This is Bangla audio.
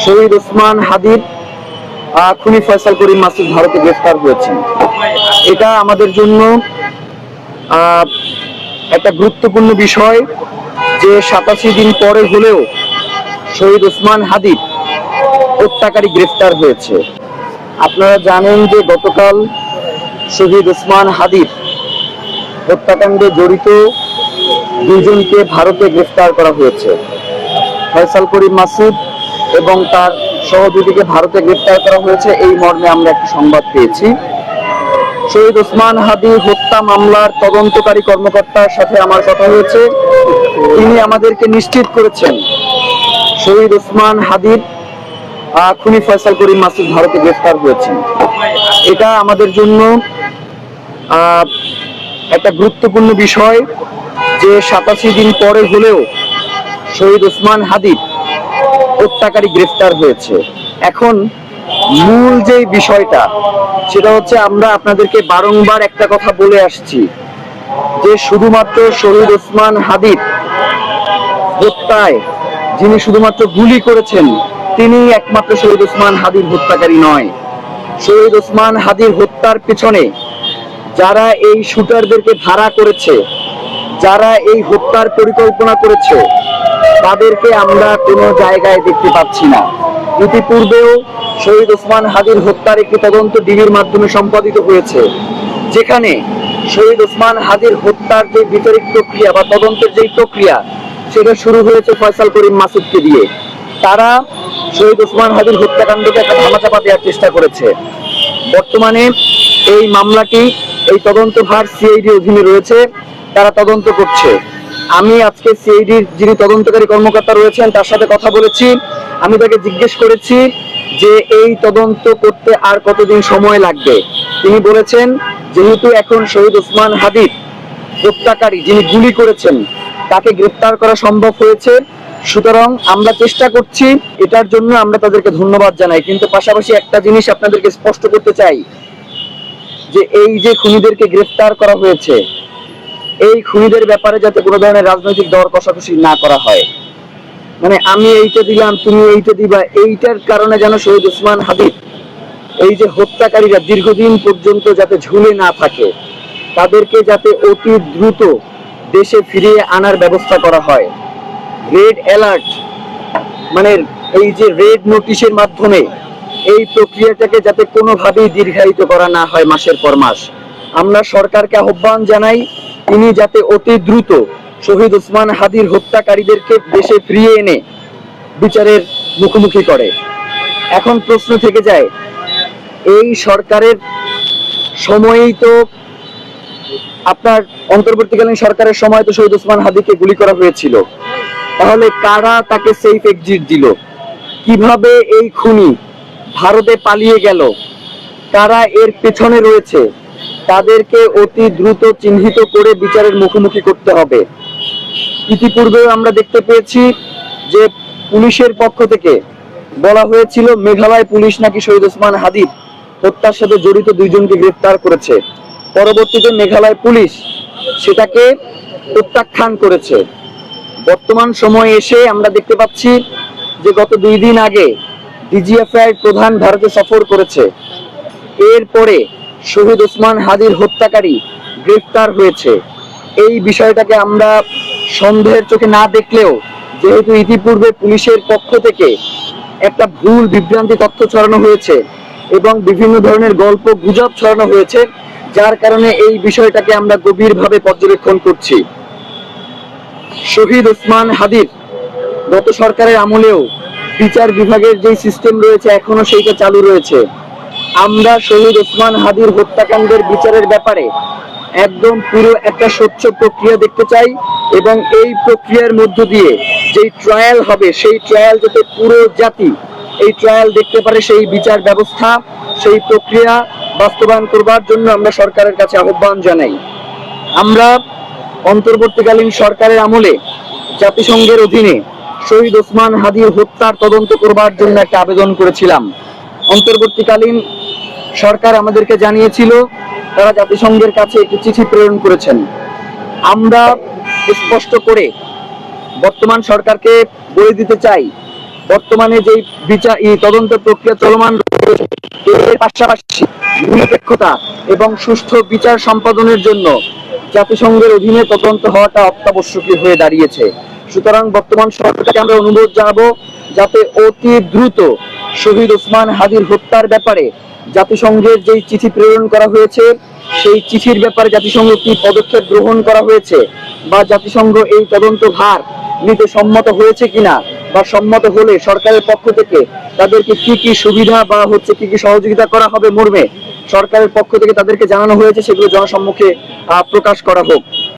শহীদ ওসমান হাদির খুনি ফয়সাল করিম মাসুদ ভারতে গ্রেফতার হয়েছেন। এটা আমাদের জন্য একটা গুরুত্বপূর্ণ বিষয় যে 87 দিন পরে হলেও শহীদ ওসমান হাদির হত্যাকারী গ্রেফতার হয়েছে। আপনারা জানেন যে গতকাল শহীদ ওসমান হাদির হত্যাকাণ্ডে জড়িত দুজনকে ভারতে গ্রেফতার করা হয়েছে। ফয়সাল করিম মাসুদ এবং তার সহযোগীকে ভারতে গ্রেফতার করা হয়েছে, এই মর্মে আমরা একটি সংবাদ পেয়েছি। শহীদ ওসমান হাদি হত্যা মামলার তদন্তকারী কর্মকর্তার সাথে আমার কথা হয়েছে। তিনি আমাদেরকে নিশ্চিত করেছেন শহীদ ওসমান হাদির খুনি ফয়সাল করিম মাসুদ ভারতে গ্রেফতার হয়েছেন। এটা আমাদের জন্য একটা গুরুত্বপূর্ণ বিষয় যে 87 দিন পরে হলেও শহীদ ওসমান হাদির হত্যাকারী গ্রেফতার হয়েছে। এখন মূল যে বিষয়টা সেটা হচ্ছে, আমরা আপনাদেরকে বারংবার একটা কথা বলে আসছি যে শুধুমাত্র শহীদ ওসমান হাদির হত্যায় যিনি শুধুমাত্র গুলি করেছেন তিনি একমাত্র শহীদ ওসমান হাদির হত্যাকারী নয়। শহীদ ওসমান হাদির হত্যার পিছনে যারা এই শুটারদেরকে ভাড়া করেছে, যারা এই হত্যার পরিকল্পনা করেছে, তাদেরকে আমরা কোনো জায়গায় দেখতে পাচ্ছি না। ইতিপূর্বেও শহীদ ওসমান হাদির হত্যার একটি তদন্ত ডিবির মাধ্যমে সম্পাদিত হয়েছে, যেখানে শহীদ ওসমান হাদির হত্যার যে বিচারিক প্রক্রিয়া বা তদন্তের যে প্রক্রিয়া সেটা শুরু হয়েছে ফয়সাল করিম মাসুদকে দিয়ে। তারা শহীদ ওসমান হাদির হত্যাকাণ্ডকে একটা ধামাচাপা দেওয়ার চেষ্টা করেছে। বর্তমানে এই মামলাটি এই তদন্তভার সিআইডি অধীনে রয়েছে, তারা তদন্ত করছে। আমি আজকে সিআইডির যিনি তদন্তকারী কর্মকর্তা রয়েছেন তার সাথে কথা বলেছি। আমি তাকে জিজ্ঞেস করেছি যে এই তদন্ত করতে আর কতদিন সময় লাগবে। তিনি বলেছেন যেহেতু এখন শহীদ ওসমান হাদির হত্যাকারী যিনি গুলি করেছেন তাকে গ্রেফতার করা সম্ভব হয়েছে, সুতরাং আমরা চেষ্টা করছি। এটার জন্য আমরা তাদেরকে ধন্যবাদ জানাই। কিন্তু পাশাপাশি একটা জিনিস আপনাদেরকে স্পষ্ট করতে চাই যে এই যে খুনিদেরকে গ্রেফতার করা হয়েছে, এই খুনিদের ব্যাপারে যাতে কোনো ধরনের রাজনৈতিক দর কষাকষি না করা হয়। মানে আমি এইটা দিলাম তুমি এইটা দিবা, এইটার কারণে যেন শহীদ ওসমান হাদির এই যে হত্যাকারীরা দীর্ঘদিন পর্যন্ত যাতে ঝুলে না থাকে, তাদেরকে যাতে অতি দ্রুত দেশে ফিরিয়ে আনার ব্যবস্থা করা হয়। রেড অ্যালার্ট মানে এই যে রেড নোটিশের মাধ্যমে এই প্রক্রিয়াটাকে যাতে কোনোভাবেই দীর্ঘায়িত করা না হয় মাসের পর মাস। আমরা সরকারকে আহ্বান জানাই তিনি যাতে অতি দ্রুত শহীদ ওসমান হাদির হত্যাকারীদেরকে দেশে ফিরিয়ে এনে বিচারের মুখোমুখি করে। এখন প্রশ্ন থেকে যায়, এই সরকারের সময়ই তো আপনার অন্তর্বর্তীকালীন সরকারের সময় তো শহীদ ওসমান হাদিকে গুলি করা হয়েছিল, তাহলে কারা তাকে সেফ এক্সিট দিল? কিভাবে এই খুনি ভারতে পালিয়ে গেল? কারা এর পেছনে রয়েছে? তাদেরকে অতি দ্রুত চিহ্নিত করে বিচারের মুখোমুখি করতে হবে। ইতিপূর্বেও আমরা দেখতে পেয়েছি যে পুলিশের পক্ষ থেকে বলা হয়েছিল মেঘালয় পুলিশ নাকি শহীদ ওসমান হাদির হত্যার সাথে জড়িত দুইজনকে গ্রেফতার করেছে। পরবর্তীতে মেঘালয় পুলিশ সেটাকে প্রত্যাখ্যান করেছে। বর্তমান সময়ে এসে আমরা দেখতে পাচ্ছি যে গত 2 দিন আগে ডিজিএফআই প্রধান ভারতে সফর করেছে। এরপরে শহীদ ওসমান হাদির হত্যাকারী গ্রেফতার হয়েছে। এই বিষয়টাকে আমরা সন্দেহের চোখে না দেখলেও, যেহেতু ইতিপূর্বে পুলিশের পক্ষ থেকে একটা ভুল বিভ্রান্তি তথ্য ছড়ানো হয়েছে এবং বিভিন্ন ধরনের গল্প গুজব ছড়ানো হয়েছে, যার কারণে এই বিষয়টাকে আমরা গভীরভাবে পর্যবেক্ষণ করছি। শহীদ ওসমান হাদির গত সরকারের আমলেও বিচার বিভাগের যে সিস্টেম রয়েছে এখনো সেইটা চালু রয়েছে। আমরা শহীদ ওসমান হাদির হত্যাকাণ্ডের বিচারের ব্যাপারে একদম পুরো একটা স্বচ্ছ প্রক্রিয়া দেখতে চাই এবং এই প্রক্রিয়ার মধ্য দিয়ে যেই ট্রায়াল হবে সেই ট্রায়াল যাতে পুরো জাতি এই ট্রায়াল দেখতে পারে, সেই বিচার ব্যবস্থা সেই প্রক্রিয়া বাস্তবায়ন করবার জন্য আমরা সরকারের কাছে আহ্বান জানাই। আমরা অন্তর্বর্তীকালীন সরকারের আমলে জাতিসংঘের অধীনে শহীদ ওসমান হাদির হত্যার তদন্ত করবার জন্য একটা আবেদন করেছিলাম। অন্তর্বর্তীকালীন সরকার আমাদেরকে জানিয়েছিল তারা জাতিসংঘের কাছে একটি চিঠি প্রেরণ করেছেন। আমরা স্পষ্ট করে বর্তমান সরকারকে বলে দিতে চাই বর্তমানে যে তদন্ত প্রক্রিয়া চলমান রয়েছে, এর পাশাপাশি নিরপেক্ষতা এবং সুষ্ঠু বিচার সম্পাদনের জন্য জাতিসংঘের অধীনে তদন্ত হওয়াটা অত্যাবশ্যকীয় হয়ে দাঁড়িয়েছে। সুতরাং বর্তমান সরকারকে আমরা অনুরোধ জানাবো যাতে অতি দ্রুত শহীদ ওসমান হাদির হত্যার ব্যাপারে জাতিসংঘের যেই চিঠি প্রেরণ করা হয়েছে, সেই চিঠির ব্যাপারে জাতিসংঘ কি পদক্ষেপ গ্রহণ করা হয়েছে, বা জাতিসংঘ এই তদন্ত ভার নিতে সম্মত হয়েছে কিনা, বা সম্মত হলে সরকারের পক্ষ থেকে তাদেরকে কি কি সুবিধা বা কি কি সহযোগিতা করা হবে মর্মে সরকারের পক্ষ থেকে তাদেরকে জানানো হয়েছে, সেগুলো জনসম্মুখে প্রকাশ করা হোক।